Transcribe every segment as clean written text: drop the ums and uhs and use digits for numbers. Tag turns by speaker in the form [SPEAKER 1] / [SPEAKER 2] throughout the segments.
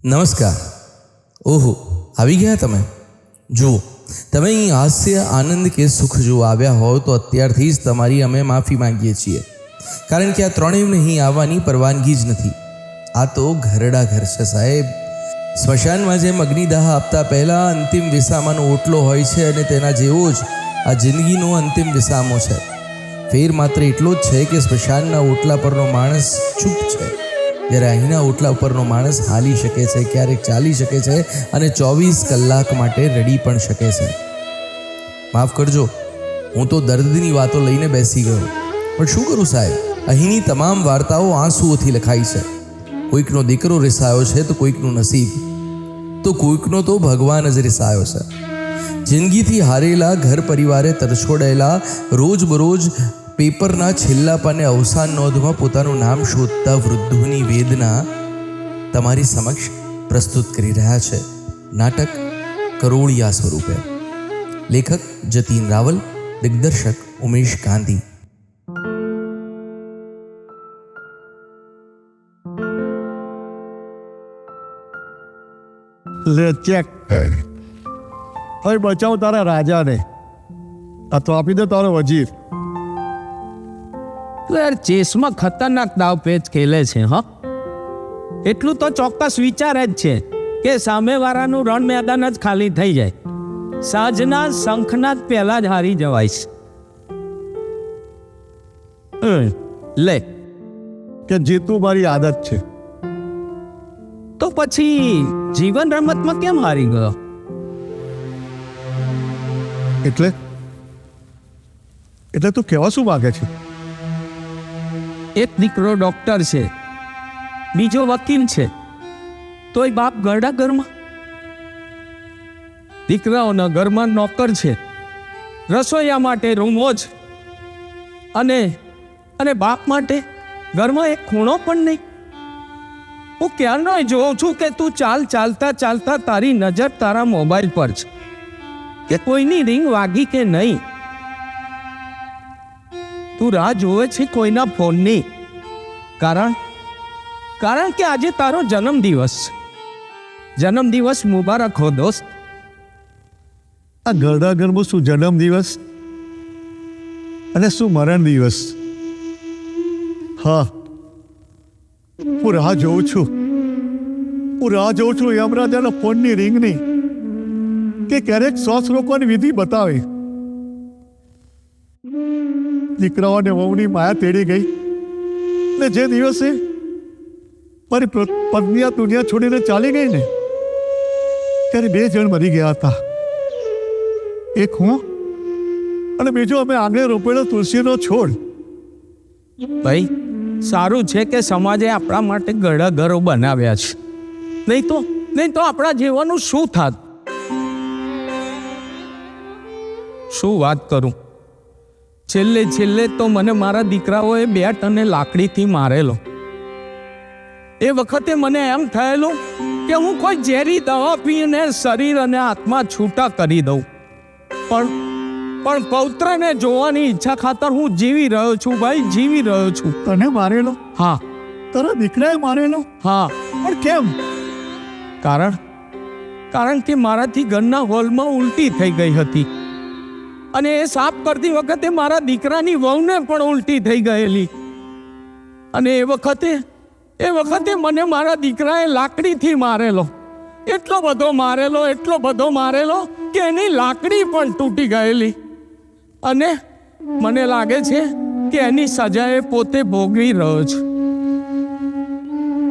[SPEAKER 1] નમસ્કાર. ઓહો, આવી ગયા તમે. જુઓ, તમે અહીં હાસ્ય, આનંદ કે સુખ જો આવ્યા હો તો અત્યારથી જ તમારી અમે માફી માંગીએ છીએ, કારણ કે આ ત્રણેયને અહીં આવવાની પરવાનગી જ નથી. આ તો ઘરડા ઘર છે સાહેબ. સ્મશાનમાં જેમ અગ્નિદાહ આપતા પહેલાં અંતિમ વિસામાનો ઓટલો હોય છે, અને તેના જેવો જ આ જિંદગીનો અંતિમ વિસામો છે. ફેર માત્ર એટલો જ છે કે સ્મશાનના ઓટલા પરનો માણસ ચૂપ છે, જ્યારે અહીંના ઓટલા ઉપરનો માણસ હાલી શકે છે, ક્યારેક ચાલી શકે છે, અને 24 કલાક માટે રડી પણ શકે છે. માફ કરજો, હું તો દર્દની વાતો લઈને બેસી ગયો, પણ શું કરું સાહેબ, અહીંની તમામ વાર્તાઓ આંસુઓથી લખાઈ છે. કોઈકનો દીકરો રિસાયો છે તો કોઈકનું નસીબ, તો કોઈકનો તો ભગવાન જ રિસાયો છે. જિંદગીથી હારેલા, ઘર પરિવારે તરછોડાયેલા, રોજબરોજ પેપરના છેલ્લા પાને અવસાન નોંધમાં પોતાનું નામ શોધતા વૃદ્ધોની વેદના તમારી સમક્ષ પ્રસ્તુત કરી રહ્યા છે નાટક કરોળિયા સ્વરૂપે. લેખક જતીન રાવલ, દિગ્દર્શક ઉમેશ ગાંધી.
[SPEAKER 2] લે ચેક. હવે બચાવ તારા રાજાને, આ તો આપી દે તારો વજીર.
[SPEAKER 3] તો યાર ચેસમાં ખતરનાક દાવ પેચ ખેલે છે. એટલું તો ચોક્કસ વિચાર જ છે કે સામેવાળાનું રણ મેદાન જ ખાલી થઈ જાય, સાંજના શંખનાદ પહેલા જ હારી જવાય છે. લે
[SPEAKER 2] કે જીતવું મારી આદત છે.
[SPEAKER 3] તો પછી જીવન રમતમાં કેમ હારી ગયો?
[SPEAKER 2] એટલે તું કહેવા શું માગે છે?
[SPEAKER 3] એક દીકરો ડોક્ટર છે, બીજો વકીલ છે, તોય બાપ ઘરડા ઘરમાં. દીકરાઓના ઘરમાં નોકર છે, રસોઈયા માટે રૂમો જ, અને બાપ માટે ઘરમાં એક ખૂણો પણ નહીં. હું ક્યારનો જોઉં છું કે તું ચાલતા તારી નજર તારા મોબાઈલ પર છે કે કોઈની રિંગ વાગી કે નહીં. તું રાહ જોવે છે કોઈના ફોનની, કારણ કે આજે તારો જન્મદિવસ છે. જન્મદિવસ મુબારક હો દોસ્ત.
[SPEAKER 2] આ ઘરડા ઘરમાં શું જન્મદિવસ અને શું મરણ દિવસ? હા, હું રાહ જોઉં છું યમરાજાના ફોનની રિંગની, કે ક્યારેક શ્વાસ રોકવાની વિધિ બતાવે. દીકરાઓને વહુની માયા તેડી ગઈ, ને જે દિવસે મારી પત્ની આ દુનિયા છોડીને ચાલી ગઈ ને, ત્યારે 2 જણ મરી ગયા હતા. એક હું અને બીજો અમે આંગણે રોપેલો તુલસીનો છોડ.
[SPEAKER 3] ભાઈ, સારું છે કે સમાજે આપણા માટે ઘરડા ઘરો બનાવ્યા છે, નહીં તો આપણા જીવનનું શું થાત? શું વાત કરું, છેલ્લે તો મને મારા દીકરાઓએ બેટ અને લાકડીથી મારેલો. એ વખતે મને એમ થયેલું કે હું કોઈ ઝેરી દવા પીને શરીર અને આત્મા છૂટા કરી દઉં, પણ પૌત્રને જોવાની ઈચ્છા ખાતર હું જીવી રહ્યો છું ભાઈ, જીવી રહ્યો છું.
[SPEAKER 2] તને મારેલો?
[SPEAKER 3] હા.
[SPEAKER 2] તારા દીકરાએ મારેલો?
[SPEAKER 3] હા.
[SPEAKER 2] પણ કેમ?
[SPEAKER 3] કારણ કે મારાથી ઘરના હોલમાં ઉલટી થઈ ગઈ હતી, અને એ સાફ કરતી વખતે મારા દીકરાની વહુને પણ ઉલટી થઈ ગયેલી. અને એ વખતે મને મારા દીકરાએ લાકડીથી મારેલો. એટલો બધો મારેલો કે એની લાકડી પણ તૂટી ગયેલી. અને મને લાગે છે કે એની સજા એ પોતે ભોગવી રહ્યો છે.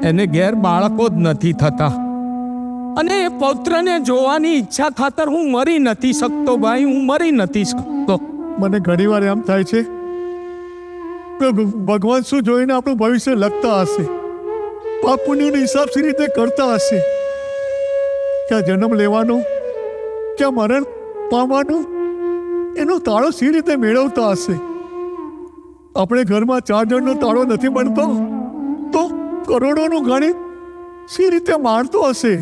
[SPEAKER 3] એને ઘેર બાળકો જ નથી થતા, અને એ પૌત્રને જોવાની ઈચ્છા ખાતર હું મરી નથી શકતો ભાઈ, હું મરી નથી શકતો.
[SPEAKER 2] મને ઘણીવાર એમ થાય છે કે ભગવાન શું જોઈને આપણું ભવિષ્ય લખતા હશે, પાપ પુણ્યનો હિસાબ સી રીતે કરતા હશે, ક્યાં જન્મ લેવાનો, ક્યાં મરણ પામવાનું, એનો તાળો સી રીતે મેળવતા હશે. આપણે ઘરમાં 4 જણનો તાળો નથી બનતો તો કરોડોનું ગણિત સી રીતે માણતો હશે.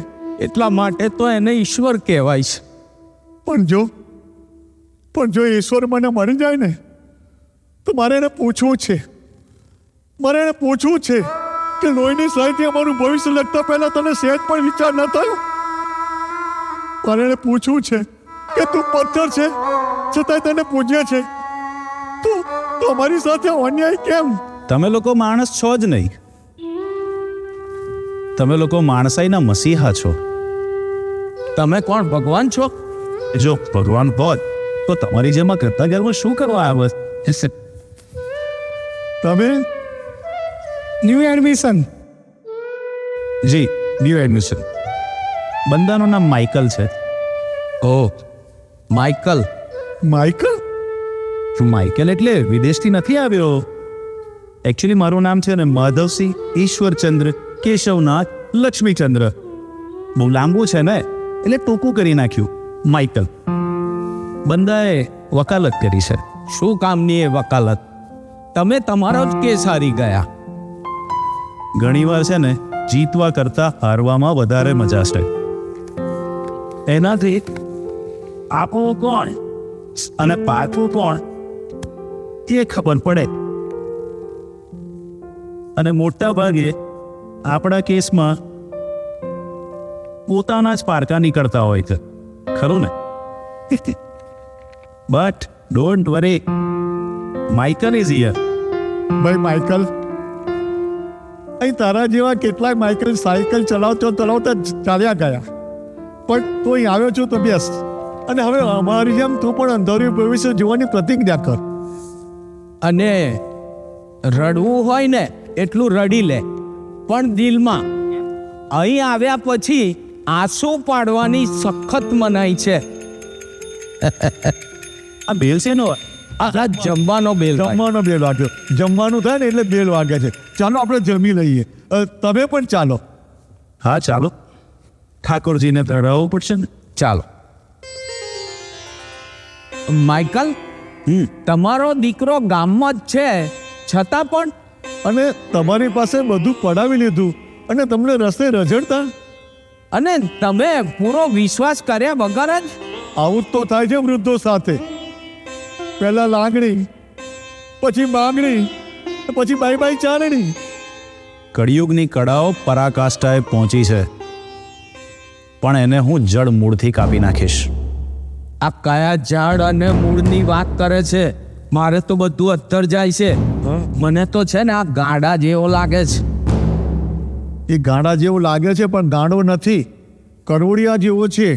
[SPEAKER 3] એટલા માટે તો એને ઈશ્વર કહેવાય છે.
[SPEAKER 2] પણ જો ઈશ્વર મને મળી જાય ને, તો મારે એને પૂછવું છે કે લોહીની સહાયથી અમારું ભવિષ્ય લખતા પહેલા તને સહેજ પણ વિચાર ન થયો? પણ એને પૂછવું છે કે તું પથ્થર છે છતાંય તને પૂજ્ય છે, તું અમારી સાથે અન્યાય કેમ?
[SPEAKER 4] તમે લોકો માણસ છો જ નહીં, તમે લોકો માણસાઈના મસીહા છો.
[SPEAKER 3] તમે કોણ, ભગવાન છો?
[SPEAKER 4] જો ભગવાન હોત તો તમારી જેમાં કરતા ઘરમાં શું કરવા આવે?
[SPEAKER 2] તમે ન્યૂ એડમિશન?
[SPEAKER 4] જી, ન્યૂ એડમિશન. બંદાનું નામ માઇકલ છે.
[SPEAKER 3] ઓહ, માઇકલ.
[SPEAKER 2] માઇકલ?
[SPEAKER 4] માઇકલ એટલે વિદેશથી નથી આવ્યો. એકચ્યુઅલી મારું નામ છે ને માધવસિંહ ઈશ્વરચંદ્ર કેશવનાથ લક્ષ્મીચંદ્ર. બહુ લાંબુ છે ને એટલે ટૂંકું કરી નાખ્યું, માઇકલ. બંદાએ વકાલત કરી છે.
[SPEAKER 3] શું કામની એ વકાલત? તમે તમારો જ કેસ હારી ગયા.
[SPEAKER 4] ઘણીવાર છે ને જીતવા કરતા હારવામાં વધારે મજા છે. એનાથી આપણું કોણ અને પાછું કોણ એ ખબર પડે. અને મોટા ભાગે આપણા કેસમાં પોતાના જ પારકા નીકળતા હોય છે, ખરું ને? But don't worry, Michael is here.
[SPEAKER 2] ભાઈ માઇકલ, અહીં તારા જેવા કેટલાય માઇકલ સાયકલ ચલાવતા ચાલ્યા ગયા, પણ તું અહીં આવ્યો છો તો બેસ. અને હવે અમારી જેમ તું પણ અંધારું ભવિષ્ય જોવાની પ્રતિજ્ઞા કર.
[SPEAKER 3] અને રડવું હોય ને એટલું રડી લે, પણ દિલમાં. અહીં આવ્યા પછી આંસુ પાડવાની સખત મનાઈ છે.
[SPEAKER 4] આ બેલ છે નો
[SPEAKER 3] આ જમવાનો બેલ ભાઈ.
[SPEAKER 2] જમવાનો બેલ વાગ્યો. જમવાનું થાય ને એટલે બેલ વાગે છે. ચાલો આપણે જમી લઈએ. તમે પણ ચાલો.
[SPEAKER 4] હા ચાલો, ઠાકોરજીને ધરાવવું પડશે ને.
[SPEAKER 3] ચાલો. માઇકલ, તમારો દીકરો ગામમાં જ છે, છતાં પણ
[SPEAKER 2] અને તમારી પાસે બધું પડાવી લીધું અને તમને રસ્તે રઝળતા.
[SPEAKER 3] અને તમે પૂરો વિશ્વાસ કર્યા વગર જ.
[SPEAKER 2] આવું જ તો થાય છે વૃદ્ધો સાથે. પહેલા લાગણી, પછી માંગણી, પછી બાય બાય ચારણી.
[SPEAKER 4] કળિયુગની કળાઓ પરાકાષ્ઠાએ પહોંચી છે, પણ એને હું જડ મૂળથી કાપી નાખીશ.
[SPEAKER 3] આ કયા ઝાડ અને મૂળની વાત કરે છે? મારે તો બધું અત્તર જાય છે. મને તો છે ને આ ગાડા જેવો લાગે છે.
[SPEAKER 2] એ ગાંડા જેવો લાગે છે પણ ગાંડો નથી, કરોડિયા જેવો છે.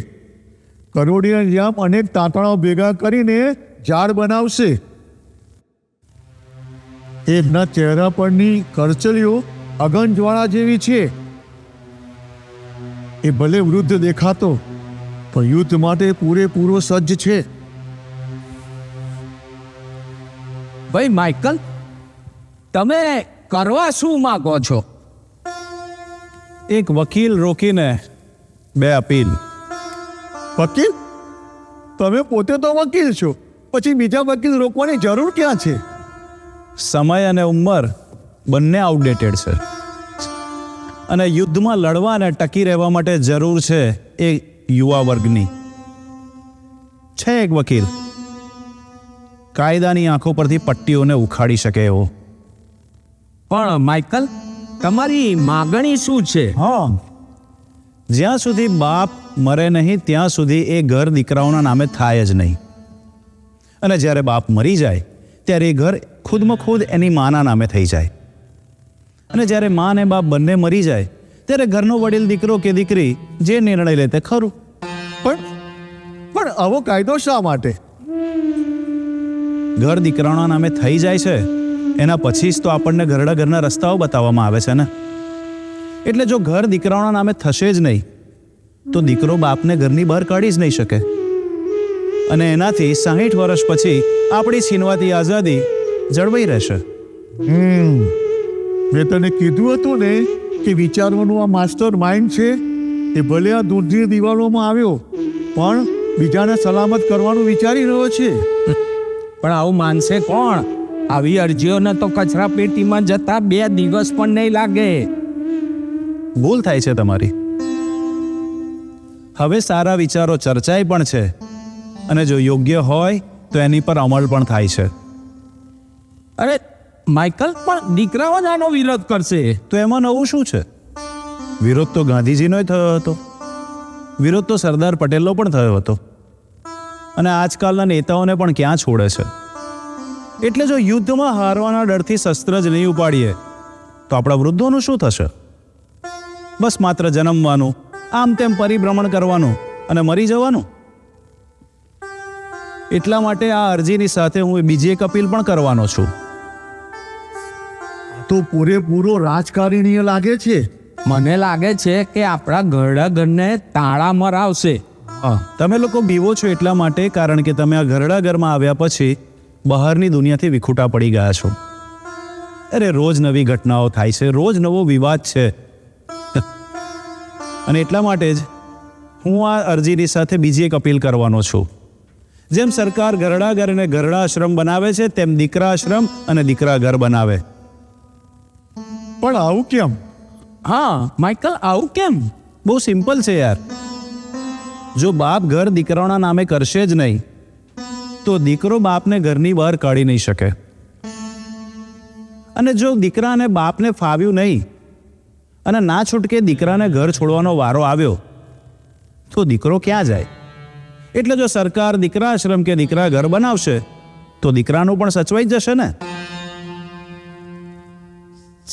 [SPEAKER 2] કરોડિયા જેમ અનેક તાંતણાઓ ભેગા કરીને ઝાડ બનાવશે. એમના ચહેરા પરની કરચલીઓ અગનજ્વાળા જેવી છે. એ ભલે વૃદ્ધ દેખાતો પણ યુદ્ધ માટે પૂરેપૂરો સજ્જ છે.
[SPEAKER 3] ભાઈ માઇકલ, તમે કરવા શું માંગો છો?
[SPEAKER 4] એક વકીલ રોકીને બે અપીલ.
[SPEAKER 2] વકીલ? તમે પોતે તો વકીલ છો, પછી બીજા વકીલ રોકવાની જરૂર ક્યાં છે?
[SPEAKER 4] સમય અને ઉંમર બંને આઉટડેટેડ છે, અને યુદ્ધમાં લડવા અને ટકી રહેવા માટે જરૂર છે એ યુવા વર્ગની. છે એક વકીલ, કાયદાની આંખો પરથી પટ્ટીઓને ઉખાડી શકે એવો.
[SPEAKER 3] પણ માઇકલ, તમારી માગણી શું છે?
[SPEAKER 4] હા, જ્યાં સુધી બાપ મરે નહીં ત્યાં સુધી એ ઘર દીકરાઓના નામે થાય જ નહીં. અને જ્યારે બાપ મરી જાય ત્યારે એ ઘર ખુદમાં ખુદ એની માના નામે થઈ જાય. અને જ્યારે મા અને બાપ બંને મરી જાય ત્યારે ઘરનો વડીલ દીકરો કે દીકરી જે નિર્ણય લે તે ખરું.
[SPEAKER 2] પણ આવો કાયદો શા માટે?
[SPEAKER 4] ઘર દીકરાઓના નામે થઈ જાય છે એના પછી જ તો આપણને ઘરના રસ્તાઓ બતાવવામાં આવે છે ને. એટલે જો ઘર દીકરાઓના નામે થશે જ નહીં તો દીકરો બાપને ઘરની બહાર કાઢી જ નહીં શકે. અને એનાથી 60 વર્ષ પછી આપણી છીનવાતી આઝાદી જળવાઈ રહેશે.
[SPEAKER 2] મેં તને કીધું હતું ને કે વિચારવાનું આ માસ્ટર માઇન્ડ છે. એ ભલે આ દૂધની દિવાલોમાં આવ્યો પણ બીજાને સલામત કરવાનું વિચારી રહ્યો છે.
[SPEAKER 3] પણ આવું માનશે કોણ? આવી અરજીઓને તો કચરા પેટીમાં જતા 2 દિવસ પણ નહીં લાગે.
[SPEAKER 4] ભૂલ થાય છે તમારી. હવે સારા વિચારો ચર્ચાય પણ છે, અને જો યોગ્ય હોય તો એની પર અમલ પણ થાય છે.
[SPEAKER 3] અરે માઇકલ પણ દીકરાઓ જ આનો વિરોધ કરશે.
[SPEAKER 4] તો એમાં નવું શું છે? વિરોધ તો ગાંધીજીનોય થયો હતો, વિરોધ તો સરદાર પટેલનો પણ થયો હતો, અને આજકાલના નેતાઓને પણ ક્યાં છોડે છે. એટલે જો યુદ્ધમાં હારવાના ડરથી શસ્ત્ર જ નહીં ઉપાડીએ તો આપણા વૃદ્ધોનું શું થશે? બસ માત્ર જન્મવાનું, આમ તેમ પરિભ્રમણ કરવાનું અને મરી જવાનું. એટલા માટે આ અરજીની સાથે હું બીજી એક અપીલ પણ કરવાનો છું.
[SPEAKER 2] તો પૂરેપૂરો રાજકારણીય લાગે છે.
[SPEAKER 3] મને લાગે છે કે આપણા ઘરડા ઘરને તાળા મરાવશે.
[SPEAKER 4] હા, તમે લોકો બીવો છો એટલા માટે, કારણ કે તમે આ ઘરડા ઘરમાં આવ્યા પછી બહારની દુનિયાથી વિખૂટા પડી ગયા છો. અરે રોજ નવી ઘટનાઓ થાય છે, રોજ નવો વિવાદ છે, અને એટલા માટે જ હું આ અરજીની સાથે બીજી એક અપીલ કરવાનો છું. જેમ સરકાર ઘરડા ઘર અને ઘરડા આશ્રમ બનાવે છે, તેમ દીકરા આશ્રમ અને દીકરા ઘર બનાવે.
[SPEAKER 2] પણ આવું કેમ?
[SPEAKER 3] હા માઇકલ, આવું કેમ?
[SPEAKER 4] બહુ સિમ્પલ છે યાર. જો બાપ ઘર દીકરાઓના નામે કરશે જ નહીં તો દીકરો બાપને ઘરની બહાર કાઢી નહીં શકે. અને જો દીકરાને બાપને ફાવ્યું નહીં અને ના છૂટકે દીકરાને ઘર છોડવાનો વારો આવ્યો તો દીકરો ક્યાં જાય? એટલે જો સરકાર દીકરા આશ્રમ કે દીકરા ઘર બનાવશે તો દીકરાનું પણ સચવાઈ જશે ને.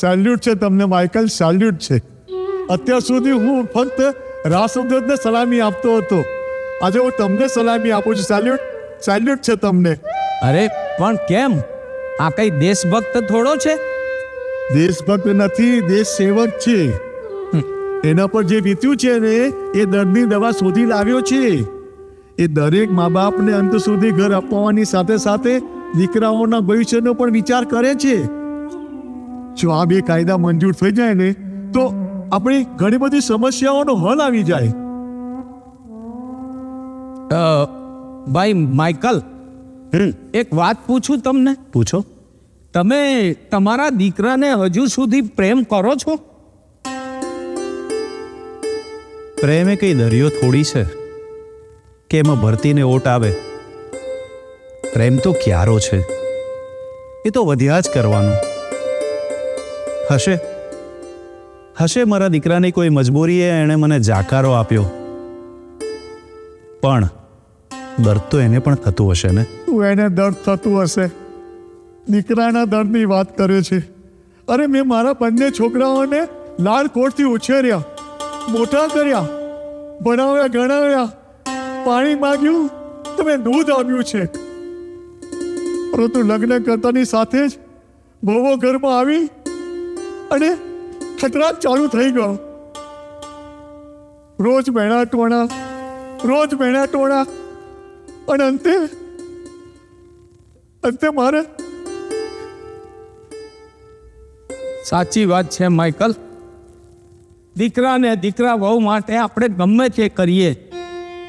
[SPEAKER 2] સેલ્યુટ છે તમને માઇકલ, સેલ્યુટ છે. અત્યાર સુધી હું ફક્ત રાષ્ટ્રધ્વજને સલામી આપતો હતો, આજે હું તમને સલામી આપું છું. સેલ્યુટ, સેલ્યુટ છે તમને.
[SPEAKER 3] અરે પણ કેમ? આ કઈ દેશભક્ત થોડો છે?
[SPEAKER 2] દેશભક્ત નથી, દેશ સેવક છે. એના પર જે વીત્યું છે ને એ દર્દની દવા શોધી લાવ્યો છે. એ દરેક મા બાપને અંત સુધી ઘર અપાવવાની સાથે સાથે દીકરાઓના ભવિષ્યનો પણ વિચાર કરે છે. જો આ બે કાયદા મંજૂર થઈ જાય ને તો આપણી ઘણી બધી સમસ્યાઓનો હલ આવી જાય.
[SPEAKER 3] ભાઈ માઇકલ, એક વાત પૂછું તમને?
[SPEAKER 4] પૂછો.
[SPEAKER 3] તમે તમારા દીકરાને હજુ સુધી પ્રેમ કરો છો?
[SPEAKER 4] પ્રેમ એ કઈ દરિયો થોડી છે કે એમાં ભરતીને ઓટ આવે. પ્રેમ તો ક્યારો છે, એ તો વધ્યા જ કરવાનું. હશે મારા દીકરાની કોઈ મજબૂરીએ એણે મને જાકારો આપ્યો, પણ દર્દ તો એને પણ થતું હશે ને.
[SPEAKER 2] એને દર્દ થતું હશે. દીકરાના દર્દની વાત કરે છે. અરે મેં મારા બંને છોકરાઓને લાળકોટથી ઉછેર્યા, મોટા કર્યા, ભણાવ્યા, ગણાવ્યા, પાણી માંગ્યું તો મેં દૂધ આપ્યું છે. પરંતુ લગ્ન કરતાની સાથે જ બહુ ઘરમાં આવી અને ખતરાટ ચાલુ થઈ ગયો. રોજ મહેણા ટોણા, અને અંતે મારે.
[SPEAKER 3] સાચી વાત છે માઇકલ. દીકરા વહુ માટે આપણે ગમે તે કરીએ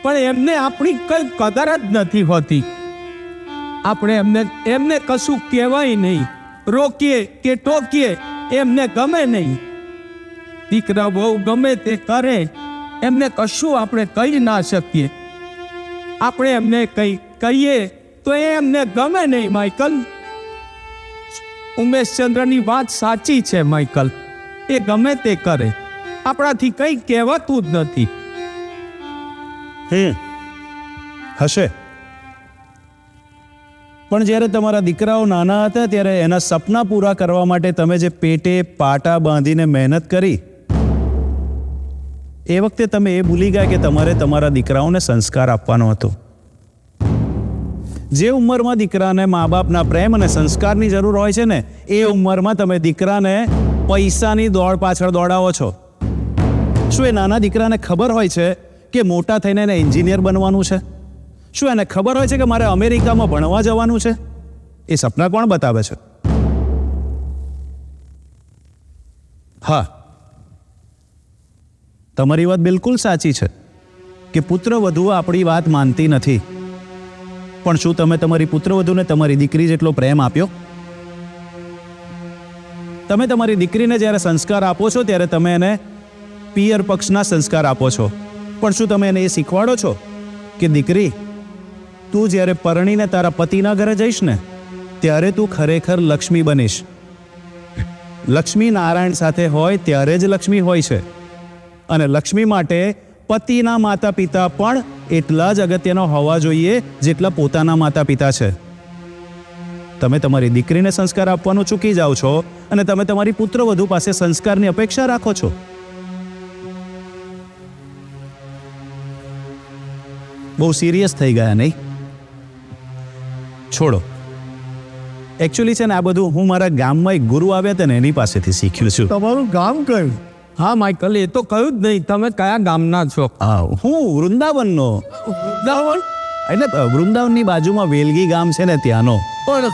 [SPEAKER 3] પણ એમને આપણી કઈ કદર જ નથી હોતી. આપણે એમને કશું કહેવાય નહીં, રોકીએ કે ટોકીએ એમને ગમે નહીં. દીકરા બહુ ગમે તે કરે એમને કશું આપણે કહી ના શકીએ. આપણે એમને કંઈ કહીએ તો એમને ગમે નહીં માઇકલ. ઉમેશચંદ્રની વાત સાચી છે માઇકલ. એ ગમે તે કરે, આપણાથી કંઈ કહેવાતું જ નથી.
[SPEAKER 4] હશે, પણ જ્યારે તમારા દીકરાઓ નાના હતા ત્યારે એના સપના પૂરા કરવા માટે તમે જે પેટે પાટા બાંધીને મહેનત કરી, એ વખતે તમે એ ભૂલી ગયા કે તમારે તમારા દીકરાઓને સંસ્કાર આપવાનો હતો. જે ઉંમરમાં દીકરાને મા બાપના પ્રેમ અને સંસ્કારની જરૂર હોય છે ને, એ ઉંમરમાં તમે દીકરાને પૈસાની દોડ પાછળ દોડાવો છો. શું એ નાના દીકરાને ખબર હોય છે કે મોટા થઈને એને એન્જિનિયર બનવાનું છે? શું એને ખબર હોય છે કે મારે અમેરિકામાં ભણવા જવાનું છે? એ સપના કોણ બતાવે છે? હા, તમારી વાત બિલકુલ સાચી છે કે પુત્રવધુ આપણી વાત માનતી નથી. પણ શું તમે તમારી પુત્રવધુને તમારી દીકરી જેટલો પ્રેમ આપ્યો? તમે તમારી દીકરીને જ્યારે સંસ્કાર આપો છો ત્યારે તમે એને પિયર પક્ષના સંસ્કાર આપો છો. પણ શું તમે એને એ શીખવાડો છો કે દીકરી, તું જ્યારે પરણીને તારા પતિના ઘરે જઈશ ને ત્યારે તું ખરેખર લક્ષ્મી બનીશ? લક્ષ્મી નારાયણ સાથે હોય ત્યારે જ લક્ષ્મી હોય છે, અને લક્ષ્મી માટે પતિના માતા પિતા પણ એટલા જ અગત્યના હોવા જોઈએ જેટલા પોતાના માતા પિતા છે. તમે તમારી દીકરીને સંસ્કાર આપવાનું ચૂકી જાઓ છો અને તમે તમારી પુત્રવધુ પાસે સંસ્કારની અપેક્ષા રાખો છો. બહુ સિરિયસ થઈ ગયા નહીં? છોડો. એકચ્યુઅલી છે ને આ બધું હું મારા ગામમાં એક ગુરુ આવ્યા હતા ને એની પાસેથી શીખ્યું છું.
[SPEAKER 2] તમારું ગામ કયું?
[SPEAKER 3] હા માઇકલ, એ તો કહ્યું જ નહીં. તમે કયા ગામના છો?
[SPEAKER 4] હા, હું વૃંદાવનનો.
[SPEAKER 3] વૃંદાવન?
[SPEAKER 4] એટલે વૃંદાવનની બાજુમાં વેલગી ગામ છે ને ત્યાંનો.
[SPEAKER 3] પણ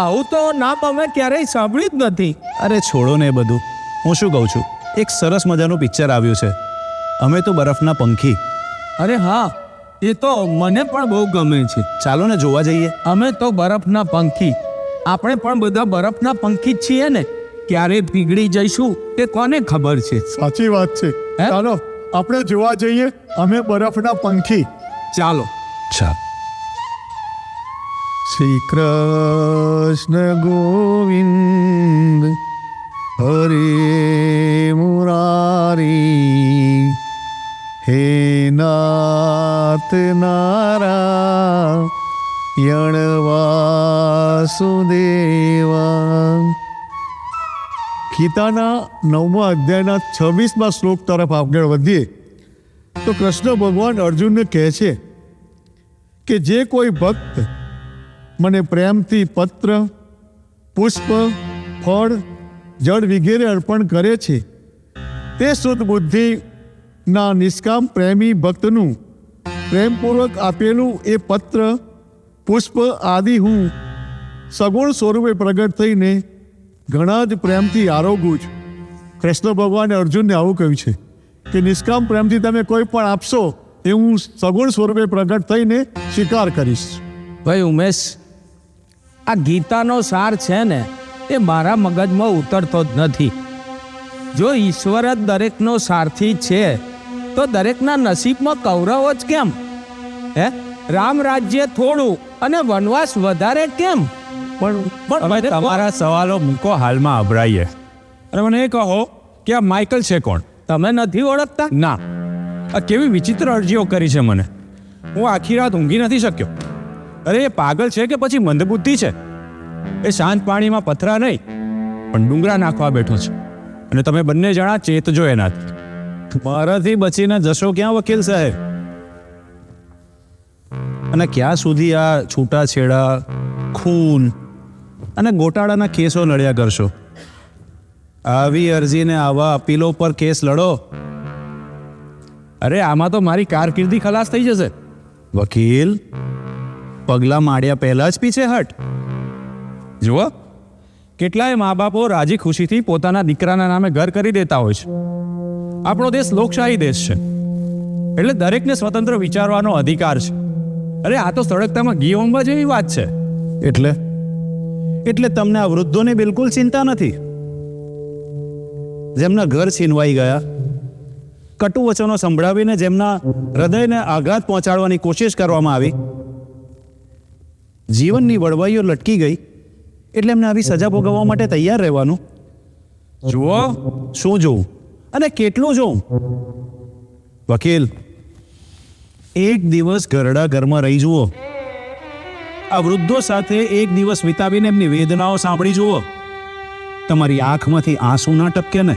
[SPEAKER 3] આવું તો નામ અમે ક્યારેય સાંભળ્યું જ નથી.
[SPEAKER 4] અરે છોડો ને એ બધું. હું શું કહું છું, એક સરસ મજાનું પિક્ચર આવ્યું છે, અમે તો બરફના પંખી.
[SPEAKER 3] અરે હા, એ તો મને પણ બહુ ગમે છે.
[SPEAKER 4] ચાલો ને જોવા જઈએ.
[SPEAKER 3] અમે તો બરફના પંખી. આપણે પણ બધા બરફના પંખી જ છીએ ને. ક્યારે પીગળી જઈશું તે કોને ખબર છે?
[SPEAKER 2] સાચી વાત છે.
[SPEAKER 3] હે?
[SPEAKER 2] ચાલો આપણે જોવા જઈએ. અમે બરફના પંખી.
[SPEAKER 3] ચાલો.
[SPEAKER 4] ચાલ.
[SPEAKER 2] શ્રી કૃષ્ણ ગોવિંદ હરે મુરારી હે નાથ નારાયણ વાસુદેવા. ગીતાના 9મા અધ્યાયના 26મા શ્લોક તરફ આગળ વધીએ તો કૃષ્ણ ભગવાન અર્જુનને કહે છે કે જે કોઈ ભક્ત મને પ્રેમથી પત્ર, પુષ્પ, ફળ, જળ વગેરે અર્પણ કરે છે તે શુદ્ધ બુદ્ધિના નિષ્કામ પ્રેમી ભક્તનું પ્રેમપૂર્વક આપેલું એ પત્ર, પુષ્પ આદિ હું સગુણ સ્વરૂપે પ્રગટ થઈને ઘણા જ પ્રેમથી આરોગું છું. કૃષ્ણ ભગવાને અર્જુનને આવું કહ્યું છે કે નિષ્કામ પ્રેમથી તમે કોઈ પણ આપશો એ હું સગુણ સ્વરૂપે પ્રગટ થઈને સ્વીકાર કરીશ.
[SPEAKER 3] ભાઈ ઉમેશ, આ ગીતાનો સાર છે ને એ મારા મગજમાં ઉતરતો જ નથી. જો ઈશ્વર જ દરેકનો સારથી છે તો દરેકના નસીબમાં કૌરવો જ કેમ? હે, રામ રાજ્ય થોડું અને વનવાસ વધારે કેમ?
[SPEAKER 5] હવે તમારા સવાલો મૂકો, હાલમાં અભરાઈએ અને મને એ કહો કે આ માઇકલ છે કોણ?
[SPEAKER 3] તમે નથી ઓળખતા?
[SPEAKER 5] ના, આ કેવી વિચિત્ર અરજીઓ કરી છે મને. હું આખી રાત ઊંઘી નથી શક્યો. અરે એ પાગલ છે કે પછી મંદબુદ્ધિ છે? એ શાંત પાણીમાં પથરા નહીં પણ ડુંગરા નાખવા બેઠો છે, અને તમે બંને જણા ચેતજો એનાથી.
[SPEAKER 4] મારાથી બચીને જશો ક્યાં વકીલ સાહેબ? અને ક્યાં સુધી આ છૂટાછેડા, ખૂન અને ગોટાળાના કેસો લડ્યા કરશો? આવી અરજીને આવા અપીલો પર કેસ લડો.
[SPEAKER 5] અરે આમાં તો મારી કારકિર્દી ખલાસ થઈ જશે.
[SPEAKER 4] વકીલ, પગલા માંડ્યા પહેલા જ પીછે હટ.
[SPEAKER 5] જુઓ, કેટલાય મા બાપો રાજી ખુશીથી પોતાના દીકરાના નામે ઘર કરી દેતા હોય છે. આપણો દેશ લોકશાહી દેશ છે, એટલે દરેકને સ્વતંત્ર વિચારવાનો અધિકાર છે. અરે આ તો સળગતામાં ઘી હોમવા જેવી વાત છે.
[SPEAKER 4] એટલે તમને આ વૃદ્ધોની બિલકુલ ચિંતા નથી, જેમના ઘર છીનવાઈ ગયા, કટુ વચનો સંભળાવીને જેમના હૃદયને આઘાત પહોંચાડવાની કોશિશ કરવામાં આવી, જીવનની વળવાઈઓ લટકી ગઈ, એટલે એમને આવી સજા ભોગવવા માટે તૈયાર રહેવાનું.
[SPEAKER 5] જુઓ,
[SPEAKER 4] શું જોઉં અને કેટલું જોઉં? વકીલ, એક દિવસ ઘરડા ઘરમાં રહી જુઓ. આ વૃદ્ધો સાથે એક દિવસ વિતાવીને એમની વેદનાઓ સાંભળી જુઓ. તમારી આંખમાંથી આંસુ ના ટપકે ને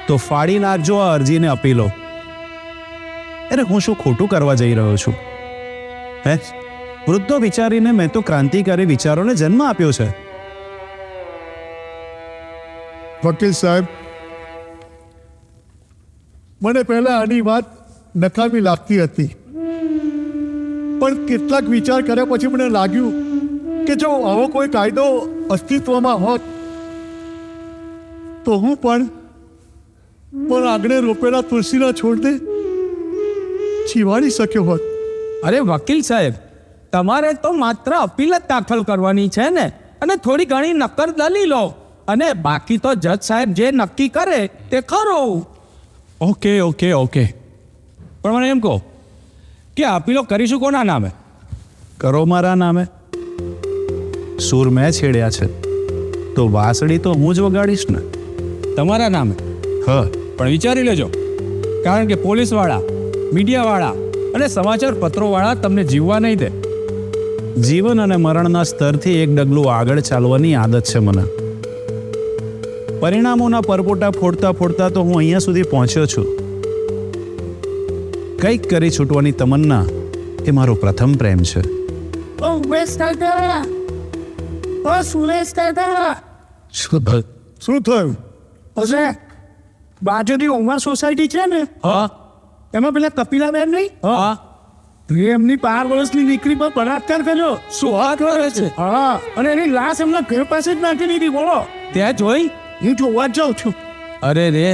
[SPEAKER 4] તો ફાડી નાખજો આ અરજીને અપીલો. અરે હું શું ખોટું કરવા જઈ રહ્યો છું? હે, વૃદ્ધો વિચારીને મેં તો ક્રાંતિકારી વિચારોને જન્મ આપ્યો છે.
[SPEAKER 2] વકીલ સાહેબ, મને પહેલા આની વાત નકામી લાગતી હતી, પણ કેટલાક વિચાર કર્યા પછી મને લાગ્યું કે જો આવો કોઈ કાયદો અસ્તિત્વમાં હોત તો હું પણ આંગણે રોપેલા તુલસીના છોડને છીવાડી શક્યો હોત.
[SPEAKER 3] અરે વકીલ સાહેબ, તમારે તો માત્ર અપીલ જ દાખલ કરવાની છે ને, અને થોડી ઘણી નક્કર દલીલો, અને બાકી તો જજ સાહેબ જે નક્કી કરે તે ખરું.
[SPEAKER 5] ઓકે ઓકે ઓકે, પણ મને એમ કહો કે અપીલો કરીશું કોના નામે?
[SPEAKER 4] કરો મારા નામે. સૂર મેં છેડ્યા છે, તો વાંસળી તો હું જ વગાડીશ ને.
[SPEAKER 5] તમારા નામે.
[SPEAKER 4] હ
[SPEAKER 5] પણ વિચારી લેજો, કારણ કે પોલીસવાળા, મીડિયાવાળા અને સમાચાર પત્રોવાળા તમને જીવવા નહીં દે.
[SPEAKER 4] જીવન અને મરણના સ્તરથી એક ડગલું આગળ ચાલવાની આદત છે મને. પરિણામોના પરપોટા ફોડતા ફોડતા તો હું અહીંયા સુધી પહોંચ્યો છું. કંઈક કરી છૂટવાની તમન્ના એ મારો પ્રથમ પ્રેમ છે.
[SPEAKER 2] શું થયું?
[SPEAKER 3] હશે બાજુની ઉમર સોસાયટી છે ને,
[SPEAKER 5] હા
[SPEAKER 3] એમાં પેલા કપિલાબેન નહીં,
[SPEAKER 5] હા
[SPEAKER 3] એમની 5 વર્ષની દીકરી પર બળાત્કાર કર્યો.
[SPEAKER 5] શું વાત કરે છે?
[SPEAKER 3] હા, અને એની લાશ એમના ઘર પાસે જ નાખી દીધી. બોલો,
[SPEAKER 5] ત્યાં જોઈ?
[SPEAKER 3] હું જોવા જ જાઉં છું.
[SPEAKER 5] અરે રે,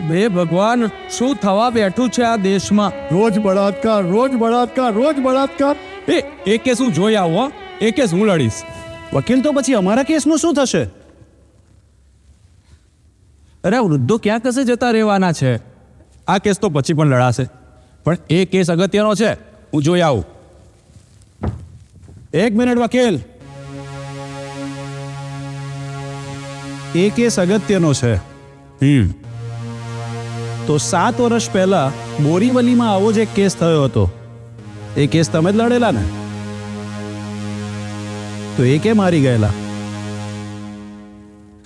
[SPEAKER 5] બે ભગવાન, શું થવા બેઠું છે આ દેશમાં?
[SPEAKER 2] રોજ બળાત્કાર, રોજ બળાત્કાર, રોજ બળાત્કાર.
[SPEAKER 5] એ કેસ હું જોઈ આવું, હો. એ કેસ હું લડીશ.
[SPEAKER 4] વકીલ, તો પછી અમારા કેસનું શું થશે?
[SPEAKER 5] અરે વૃદ્ધો ક્યાં કશે જતા રહેવાના છે? આ કેસ તો પછી પણ લડાશે, પણ એ કેસ અગત્યનો છે, હું જોઈ આવું.
[SPEAKER 4] 1 મિનિટ વકીલ. એ કેસ અગત્યનો છે. તો 7 વર્ષ પહેલા બોરીવલીમાં આવો જ એક કેસ થયો હતો. એ કેસ તમે જ લડેલા ને? તો એ કેમ હારી ગયેલા?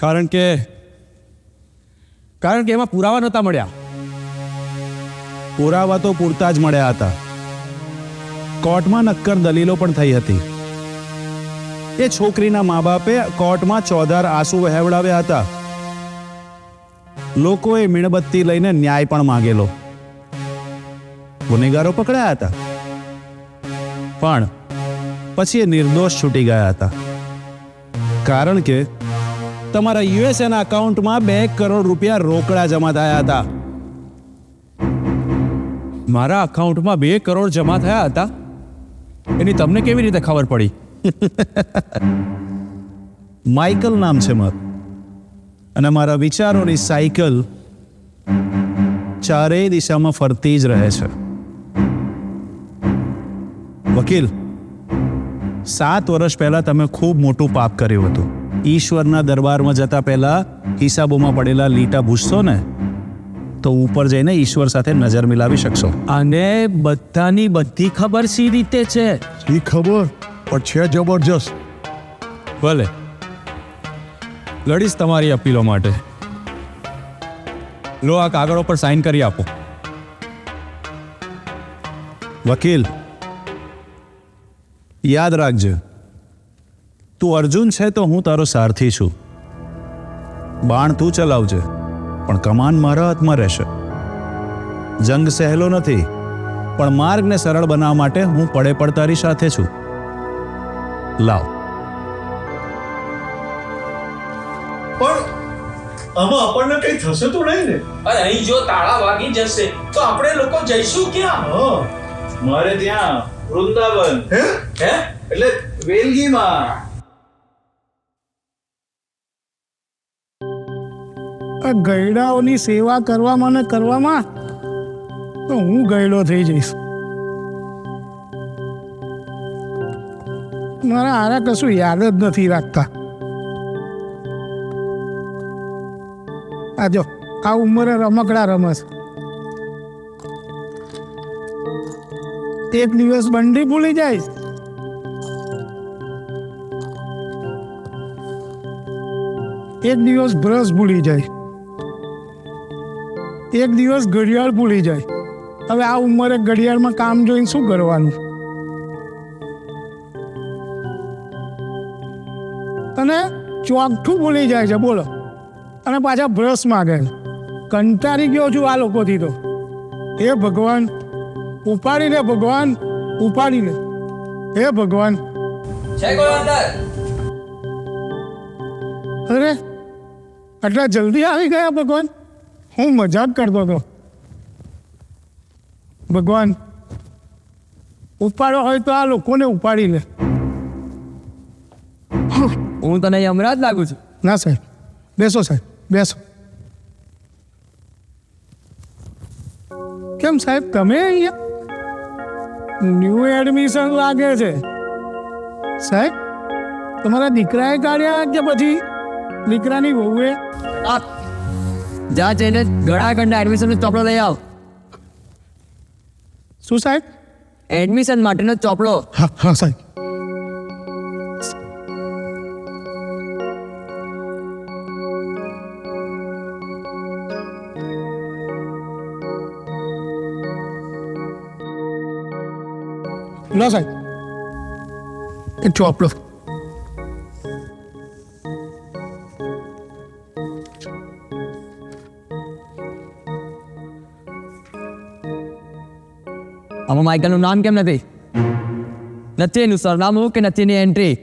[SPEAKER 5] કારણ કે એમાં પુરાવા નહોતા મળ્યા.
[SPEAKER 4] પુરાવા તો પૂરતા જ મળ્યા હતા. કોર્ટમાં નક્કર દલીલો પણ થઈ હતી. એ છોકરીના મા બાપે કોર્ટમાં ચોધાર આંસુ વહેવડાવ્યા હતા. લોકોએ મીણબત્તી લઈને ન્યાય પણ માંગેલો. ગુનેગારો પકડાયા હતા, પણ પછી એ નિર્દોષ છૂટી ગયા હતા. કારણ કે તમારા યુએસએના અકાઉન્ટમાં 2 કરોડ રૂપિયા રોકડા જમા થયા હતા.
[SPEAKER 5] મારા અકાઉન્ટમાં 2 કરોડ જમા થયા હતા, એની તમને કેવી રીતે ખબર પડી?
[SPEAKER 4] માઇકલ નામ છે મારું, અને મારા વિચારોની સાયકલ ચારેય દિશામાં ફરતી જ રહે છે. વકીલ, 7 વર્ષ પહેલા તમે ખૂબ મોટું પાપ કર્યું હતું. ઈશ્વરના દરબારમાં જતા પહેલા હિસાબોમાં પડેલા લીટા ભૂસશો ને, તો ઉપર જઈને ઈશ્વર સાથે નજર મિલાવી શકશો.
[SPEAKER 3] અને બધાની બધી ખબર સી રીતે છે?
[SPEAKER 2] એ ખબર પણ છે જબરજસ્ત.
[SPEAKER 5] ભલે, લડીશ તમારી અપીલો માટે. લો, આ કાગળો પર સાઇન કરી આપો.
[SPEAKER 4] વકીલ, યાદ રાખજે, તું અર્જુન છે તો હું તારો સારથી છું. બાણ તું ચલાવજે, પણ કમાન મારા હાથમાં રહેશે. જંગ સહેલો નથી, પણ માર્ગને સરળ બનાવવા માટે હું પડે પડતારી સાથે છું. લાવ.
[SPEAKER 2] પણ આમાં આપણને કઈ થશે તો નહીં ને?
[SPEAKER 6] અરે અહીં જો તાળા વાગી જશે તો આપણે લોકો જઈશું ક્યાં?
[SPEAKER 7] મારે ત્યાં વૃંદાવન.
[SPEAKER 2] હે?
[SPEAKER 6] હે?
[SPEAKER 7] એટલે વેલગીમાં.
[SPEAKER 3] આ ગયડાઓની સેવા કરવામાં ને કરવામાં તો હું ગયડો થઈ જઈશ. મારા હારા કશું યાદ જ નથી રાખતા. આ જો આ ઉંમરે રમકડા રમસ. એક દિવસ બંડી ભૂલી જાય, એક દિવસ બ્રશ ભૂલી જાય, એક દિવસ ઘડિયાળ ભૂલી જાય. હવે આ ઉંમરે ઘડિયાળમાં કામ જોઈને શું કરવાનું? અને ચોકઠું ભૂલી જાય છે, બોલો. અને પાછા બ્રશ માગે. કંટાળી ગયો છું આ લોકોથી તો. હે ભગવાન, ઉપાડી લે ભગવાન, ઉપાડી લે. હે ભગવાન.
[SPEAKER 6] છે કોઈ અંદર?
[SPEAKER 3] અરે આટલા જલ્દી આવી ગયા ભગવાન? હું મજાક કરતો હતો. ભગવાન, ઉપાડો હોય તો આ લોકોને ઉપાડી લે.
[SPEAKER 5] હું તને યમરાજ લાગુ છું?
[SPEAKER 3] ના સાહેબ, બેસો સાહેબ, બેસો. કેમ સાહેબ તમે અહીંયા? ન્યૂ એડમિશન લાગે છે સાહેબ. તમારા દીકરાએ કાઢ્યા કે પછી?
[SPEAKER 2] દીકરાની વહુએ
[SPEAKER 8] જા જઈને ગળાગંડા એડમિશનનો ચોપડો લઈ આવ.
[SPEAKER 2] શું સાહેબ?
[SPEAKER 8] એડમિશન માટેનો ચોપડો.
[SPEAKER 2] હા હા સાહેબ. લો સાહેબ એ ચોપડો.
[SPEAKER 8] આમાં માઇકલનું નામ કેમ નથી? નથી એનું સરનામું કે નથી એની એન્ટ્રી?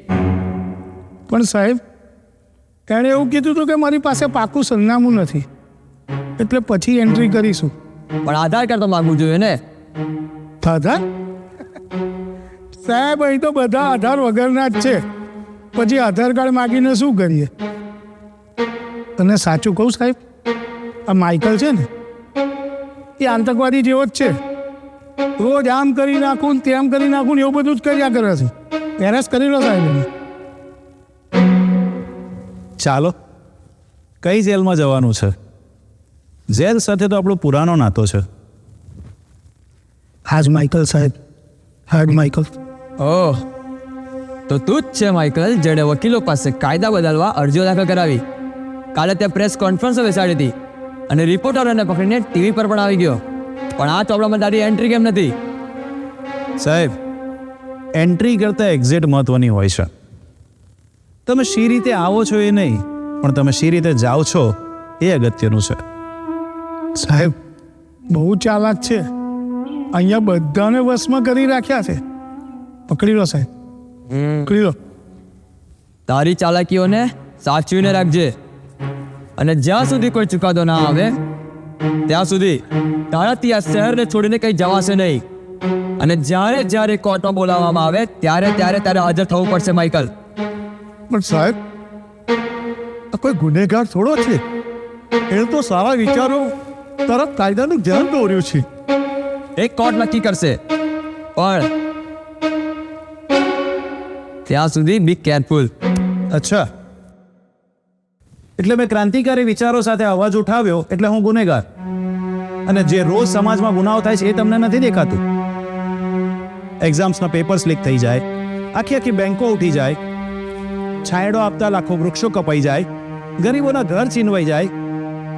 [SPEAKER 2] પણ સાહેબ એણે એવું કીધું હતું કે મારી પાસે પાકું સરનામું નથી એટલે પછી એન્ટ્રી કરીશું.
[SPEAKER 8] પણ આધાર કાર્ડ તો માગવું જોઈએ ને.
[SPEAKER 2] આધાર? સાહેબ અહીં તો બધા આધાર વગરના જ છે, પછી આધાર કાર્ડ માગીને શું કરીએ? અને સાચું કહું સાહેબ, આ માઇકલ છે ને એ આતંકવાદી જેવો જ છે. રોજ આમ કરી નાખું ને તેમ કરી નાખું ને એવું બધું જ કર્યા કરે છે. એરેસ્ટ કરી લો સાહેબ એને.
[SPEAKER 4] ચાલો, કઈ જેલમાં જવાનું છે? જેલ સાથે તો આપણો પુરાનો નાતો છે.
[SPEAKER 2] હાજ માઇકલ સાહેબ, હાજ માઇકલ.
[SPEAKER 8] ઓહ, તો તું જ છે માઇકલ જેણે વકીલો પાસે કાયદા બદલવા અરજીઓ દાખલ કરાવી. કાલે ત્યાં પ્રેસ કોન્ફરન્સ બેસાડી હતી અને રિપોર્ટરોને પકડીને ટીવી પર પણ આવી ગયો. પણ આ ચોપડામાં તારી એન્ટ્રી કેમ નથી?
[SPEAKER 4] સાહેબ, એન્ટ્રી કરતાં એક્ઝિટ મહત્વની હોય છે. તમે શી રીતે આવો છો એ નહીં, પણ તમે શી રીતે જાઓ છો એ અગત્યનું છે.
[SPEAKER 2] સાહેબ બહુ ચાલાક છે, અહીંયા બધાને વશમાં કરી રાખ્યા છે. પકડી લો સાહેબ, પકડી લો.
[SPEAKER 8] તારી ચાલાકીઓને સાચવીને રાખજે અને જ્યાં સુધી કોઈ ચુકાદો ના આવે ત્યાં સુધી તારાથી આ શહેરને છોડીને કંઈ જવાશે નહીં. અને જ્યારે જ્યારે કોર્ટમાં બોલાવવામાં આવે ત્યારે ત્યારે તારે હાજર થવું પડશે માઇકલ.
[SPEAKER 2] પણ સાહેબ આ કોઈ ગુનેગાર થોડો છે, એને તો સારા વિચારો તરફ કાયદાનું ધ્યાન દોર્યું છે.
[SPEAKER 8] એક કોર્ટ નક્કી કરશે, પણ ત્યાં સુધી બી કેરફુલ.
[SPEAKER 4] અચ્છા, એટલે મેં ક્રાંતિકારી વિચારો સાથે અવાજ ઉઠાવ્યો એટલે હું ગુનેગાર? અને જે રોજ સમાજમાં ગુનાઓ થાય છે એ તમને નથી દેખાતું? એક્ઝામ્સના પેપર્સ લીક થઈ જાય, આખી આખી બેંકો ઉઠી જાય, છાંયડો આપતા લાખો વૃક્ષો કપાઈ જાય, ગરીબોના ઘર છીનવાઈ જાય,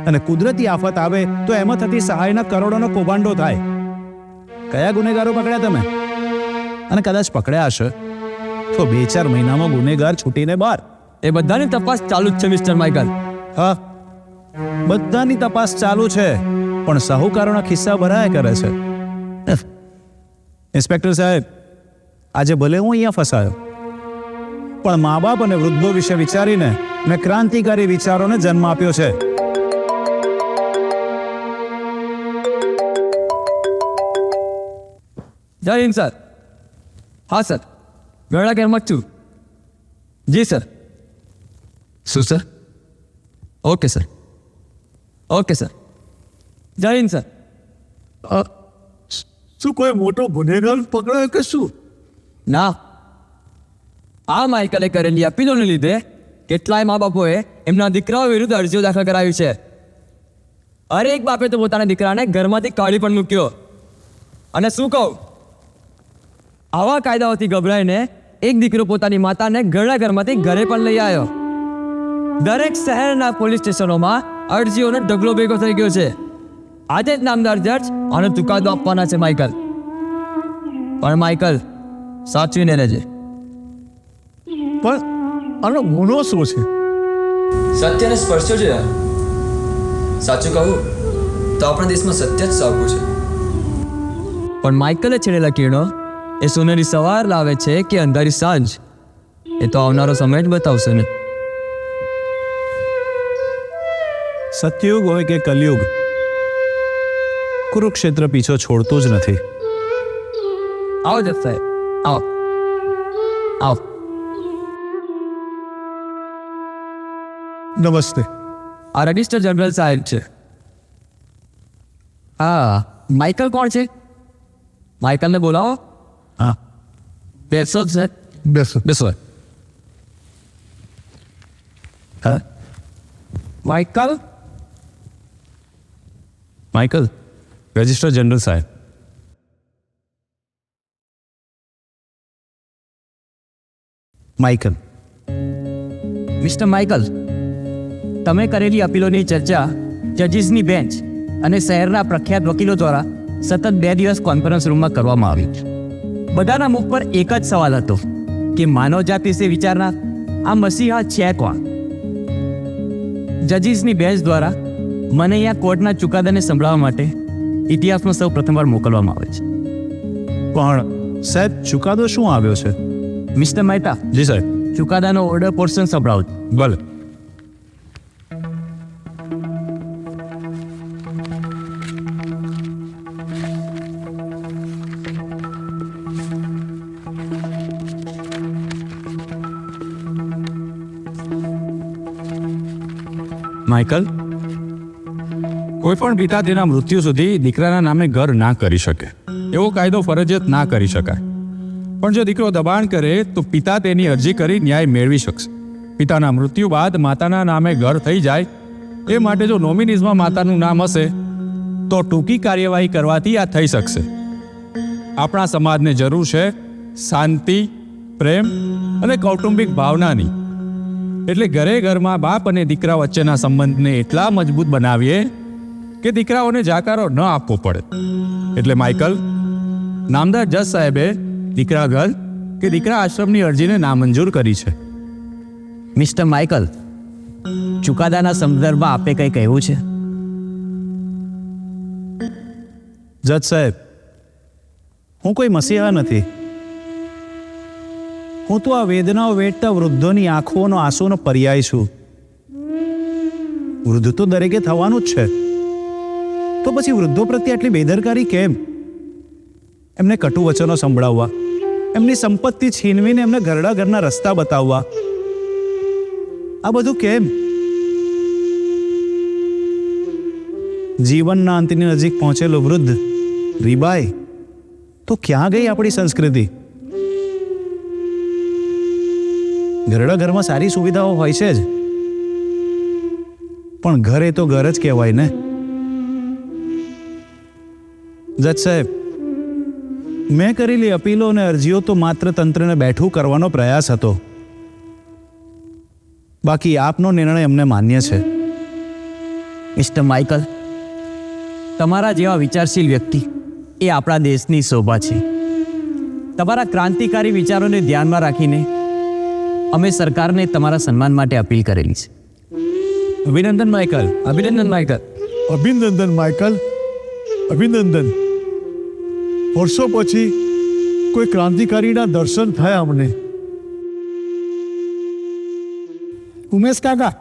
[SPEAKER 4] અને કુદરતી આફત આવે તો એમાં થતી સહાયના કરોડોનો કૌભાંડો થાય. કયા ગુનેગારો પકડ્યા તમે? અને કદાચ પકડ્યા હશે તો 2-4 મહિનામાં ગુનેગાર છૂટીને બહાર.
[SPEAKER 8] એ બધાની તપાસ ચાલુ જ છે મિસ્ટર માઇકલ.
[SPEAKER 4] હા, બધાની તપાસ ચાલુ છે, પણ સાહુકારોના ખિસ્સા ભરાયા કરે છે. ઇન્સ્પેક્ટર સાહેબ, આજે ભલે હું અહીંયા ફસાયો, પણ મા બાપ અને વૃદ્ધો વિશે વિચારીને મેં ક્રાંતિકારી વિચારોને જન્મ આપ્યો છે.
[SPEAKER 8] જય હિન્દ સર. હા સર, ગરડા કેરમાં જ છું. જી સર. શું sir? Okay sir, okay sir. જય હિન્દ સર.
[SPEAKER 2] શું કોઈ મોટો ગુનેગાર પકડાયો કે શું?
[SPEAKER 8] ના, આ માઇકલે કરેલી અપીલોને લીધે કેટલાય મા બાપોએ એમના દીકરાઓ વિરુદ્ધ અરજીઓ દાખલ કરાવી છે. અરે એક બાપે તો પોતાના દીકરાને ઘરમાંથી કાઢી પણ મૂક્યો. અને શું કહું, આવા કાયદાઓથી ગભરાઈને એક દીકરો પોતાની માતાને ઘરના ઘરમાંથી ઘરે પણ લઈ આવ્યો. દરેક શહેરના પોલીસ સ્ટેશનોમાં અરજીઓનો ઢગલો ભેગો થઈ ગયો છે. આજે જ નામદાર જજ આનો ચુકાદો આપવાના છે માઇકલ. પણ માઇકલ, સાચવીને રહેજે.
[SPEAKER 2] પણ આનો ગુનો શું છે?
[SPEAKER 8] સત્યને સ્પર્શ્યો છે યાર. સાચું કહું તો આપણા દેશમાં સત્ય જ સાવકું છે. પણ માઇકલે છેડેલા કિરણો એ સોનેરી સવાર લાવે છે કે અંધારી સાંજ, એ તો આવનારો સમય જ બતાવશે ને.
[SPEAKER 4] સતયુગ હોય કે કલયુગ, કુરુક્ષેત્ર પીછો છોડતું જ નથી.
[SPEAKER 8] આવો જજ સાહેબ, આવો આવો.
[SPEAKER 2] નમસ્તે.
[SPEAKER 8] આ રજિસ્ટર જનરલ સાહેબ છે. હા, માઇકલ કોણ છે? માઇકલને બોલાવો.
[SPEAKER 4] હા,
[SPEAKER 8] બેસો સર,
[SPEAKER 2] બેસો.
[SPEAKER 8] બેસો.
[SPEAKER 4] હા,
[SPEAKER 3] માઇકલ
[SPEAKER 5] માઇકલ, રજિસ્ટ્રાર જનરલ સાહેબ.
[SPEAKER 4] માઇકલ,
[SPEAKER 8] મિસ્ટર માઇકલ, તમે કરેલી અપીલોની ચર્ચા જજીસની બેન્ચ અને શહેરના પ્રખ્યાત વકીલો દ્વારા સતત 2 દિવસ કોન્ફરન્સ રૂમમાં કરવામાં આવી. બધાના મુખ પર એક જ સવાલ હતો કે માનવજાત વિશે વિચારનાર આ મસીહા છે કોણ? જજીસની બેન્ચ દ્વારા મને અહીંયા કોર્ટના ચુકાદાને સંભળાવવા માટે ઇતિહાસમાં સૌ પ્રથમવાર મોકલવામાં આવે છે.
[SPEAKER 4] પણ સાહેબ, ચુકાદો શું આવ્યો છે?
[SPEAKER 8] મિસ્ટર મહેતા,
[SPEAKER 5] જી સાહેબ.
[SPEAKER 8] ચુકાદાનો ઓર્ડર પોર્શન સંભળાવો.
[SPEAKER 5] ભલે. માઇકલ, કોઈ પણ પિતા તેના મૃત્યુ સુધી દીકરાના નામે ઘર ના કરી શકે એવો કાયદો ફરજિયાત ના કરી શકાય. પણ જો દીકરો દબાણ કરે તો પિતા તેની અરજી કરી ન્યાય મેળવી શકશે. પિતાના મૃત્યુ બાદ માતાના નામે ઘર થઈ જાય એ માટે જો નોમિનીઝમાં માતાનું નામ હશે તો ટૂંકી કાર્યવાહી કરવાથી આ થઈ શકશે. આપણા સમાજને જરૂર છે શાંતિ, પ્રેમ અને કૌટુંબિક ભાવનાની. એટલે ઘરે ઘરમાં બાપ અને દીકરા વચ્ચેના સંબંધને એટલા મજબૂત બનાવીએ કે દીકરાઓને જાકારો ન આપવો પડે. એટલે માઇકલ, નામદાર જજ સાહેબે દીકરા ઘર કે દીકરા આશ્રમની અરજીને નામંજૂર કરી છે.
[SPEAKER 8] મિસ્ટર માઇકલ, ચુકાદાના સંદર્ભમાં આપે કંઈ કહેવું છે?
[SPEAKER 4] જજ સાહેબ, હું કોઈ મસીહા નથી. હું તો આ વેદનાઓ વેઠતા વૃદ્ધોની આંખોનો આંસુનો પર્યાય છું. વૃદ્ધ તો દરેકે થવાનું જ છે, તો પછી વૃદ્ધો પ્રત્યે આટલી બેદરકારી કેમ? એમને કટુ વચનો સંભળાવવા, એમની સંપત્તિ છીનવીને એમને ઘરડા ઘરના રસ્તા બતાવવા, આ બધું કેમ? જીવનના અંતની નજીક પહોંચેલો વૃદ્ધ રીબાઈ, તો ક્યાં ગઈ આપણી સંસ્કૃતિ? ઘરડા ઘરમાં સારી સુવિધાઓ હોય છે જ, પણ ઘર એ તો ઘર જ કહેવાય ને. જજ સાહેબ, મેં કરેલી અપીલો અને અરજીઓ તો માત્ર તંત્રને બેઠું કરવાનો પ્રયાસ હતો. બાકી આપનો નિર્ણય અમને માન્ય છે.
[SPEAKER 8] મિસ્ટર માઇકલ, તમારા જેવા વિચારશીલ વ્યક્તિ એ આપણા દેશની શોભા છે. તમારા ક્રાંતિકારી વિચારોને ધ્યાનમાં રાખીને અમે સરકારને તમારા સન્માન માટે અપીલ કરેલી છે.
[SPEAKER 5] અભિનંદન માઇકલ.
[SPEAKER 8] અભિનંદન માઇકલ.
[SPEAKER 2] અભિનંદન માઇકલ, અભિનંદન. વર્ષો પછી કોઈ ક્રાંતિકારીના દર્શન થયા અમને.
[SPEAKER 9] ઉમેશ કાકા,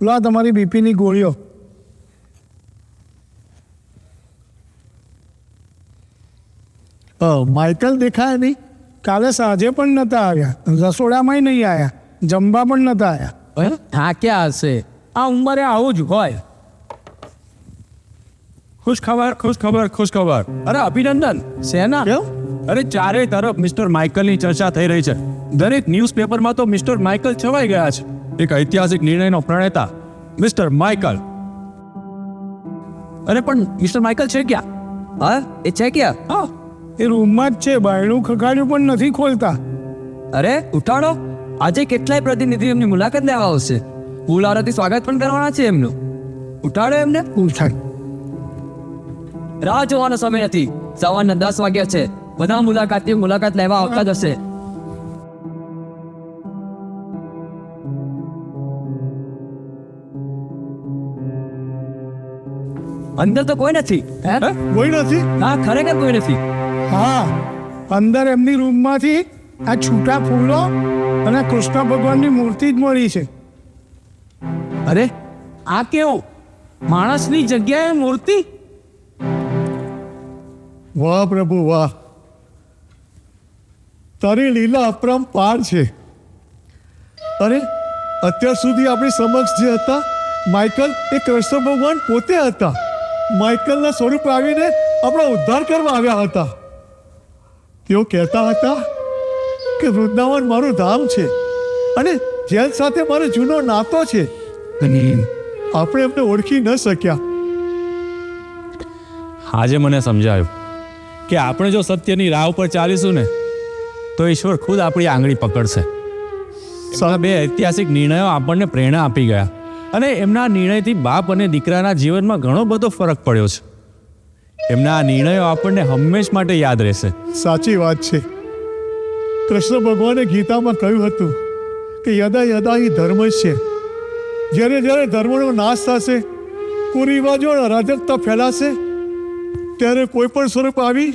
[SPEAKER 9] લો તમારી બીપીની ગોળીઓ.
[SPEAKER 2] માઇકલ દેખાયા નહીં.
[SPEAKER 9] કાલે સાંજે પણ નતા આવ્યા, રસોડામાંય નહીં આવ્યા, જમવા પણ નતા આવ્યા.
[SPEAKER 3] હા, ક્યાં હશે? આ ઉંમરે આવું જ હોય.
[SPEAKER 5] ખુશખબર, ખુશખબર, ખુશખબર. અરે અભિનંદન.
[SPEAKER 3] સેના
[SPEAKER 5] અરે ચારે તરફ મિસ્ટર માઇકલની ચર્ચા થઈ રહી છે. દરેક ન્યૂઝપેપરમાં તો મિસ્ટર માઇકલ છવાઈ ગયા છે. એક ઐતિહાસિક નિર્ણયનો પ્રણેતા મિસ્ટર માઇકલ.
[SPEAKER 3] અરે પણ મિસ્ટર માઇકલ છે ક્યાં?
[SPEAKER 8] હા, એ છે ક્યાં?
[SPEAKER 3] હા,
[SPEAKER 9] એ રૂમમાં જ છે, બાયણું ખખાડ્યું પણ નથી ખોલતા.
[SPEAKER 8] અરે ઉઠાડો, આજે કેટલાય પ્રતિનિધિ એમની મુલાકાત લેવા આવશે. ફૂલહારથી સ્વાગત પણ કરવાના છે એમનું. ઉઠાડો એમને.
[SPEAKER 9] ઉઠાડ.
[SPEAKER 8] રાહ જોવાનો સમય નથી. સવારના 10 વાગ્યા છે. બધા મુલાકાતી મુલાકાત લેવા આવતા જ હશે. અંદર તો કોઈ નથી. હે?
[SPEAKER 2] કોઈ નથી.
[SPEAKER 8] ના, ખરેખર કોઈ નથી.
[SPEAKER 9] હા, અંદર એમની રૂમમાંથી આ છૂટા ફૂલો અને કૃષ્ણ ભગવાનની મૂર્તિ જ મળી છે.
[SPEAKER 3] અરે આ કેવું? માણસની જગ્યાએ મૂર્તિ?
[SPEAKER 2] વાહ પ્રભુ વાહ, તારી લીલા અપરંપાર છે. અરે અત્યાર સુધી આપણી સમક્ષ જે હતા માઇકલ, એ કૃષ્ણ ભગવાન પોતે હતા. માઇકલના સ્વરૂપ આવીને આપણો ઉદ્ધાર કરવા આવ્યા હતા. તેઓ કહેતા હતા કે વૃંદાવન મારું ધામ છે અને જેલ સાથે મારો જૂનો નાતો છે. આપણે એમને ઓળખી ન શક્યા.
[SPEAKER 5] આજે મને સમજાયું કે આપણે જો સત્યની રાહ ઉપર ચાલીશું ને તો ઈશ્વર ખુદ આપણી આંગળી પકડશે. એમના બે ઐતિહાસિક નિર્ણયો આપણને પ્રેરણા આપી ગયા અને એમના નિર્ણયથી બાપ અને દીકરાના જીવનમાં ઘણો બધો ફરક પડ્યો છે. એમના આ નિર્ણયો આપણને હંમેશ માટે યાદ રહેશે.
[SPEAKER 2] સાચી વાત છે. કૃષ્ણ ભગવાને ગીતામાં કહ્યું હતું કે યદા યદા હિ ધર્મસ્ય, જ્યારે જ્યારે ધર્મનો નાશ થશે, કુરિવાજો અને અરાજકતા ફેલાશે, ત્યારે કોઈ પણ સ્વરૂપ આવી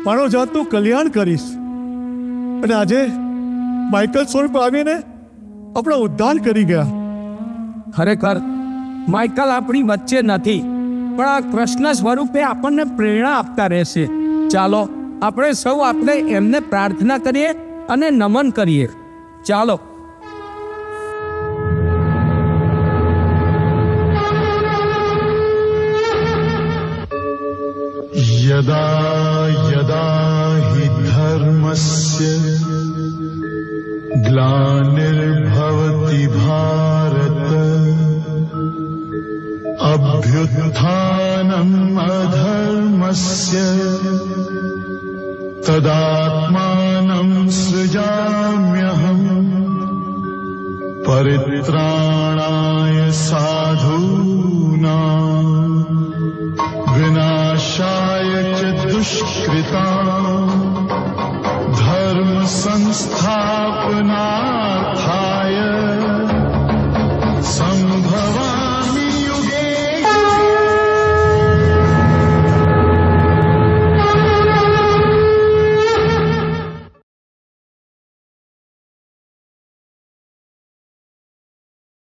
[SPEAKER 2] માનવ જાતનું કલ્યાણ કરીશ. અને આજે માઇકલ સ્વરૂપ આવીને આપણો ઉદ્ધાર કરી ગયા.
[SPEAKER 3] ખરેખર માઇકલ આપણી વચ્ચે નથી, પણ આ કૃષ્ણ સ્વરૂપે આપણને પ્રેરણા આપતા રહેશે. ચાલો આપણે સૌ આપણે એમને પ્રાર્થના કરીએ અને નમન કરીએ. ચાલો.
[SPEAKER 10] यदा यदा हि धर्मस्य ग्लानिर्भवति भारत अभ्युत्थानम् अधर्मस्य तदात्मानं सृजाम्यहम् परित्राणाय साधूनां विनाशाय च दुष्कृताम्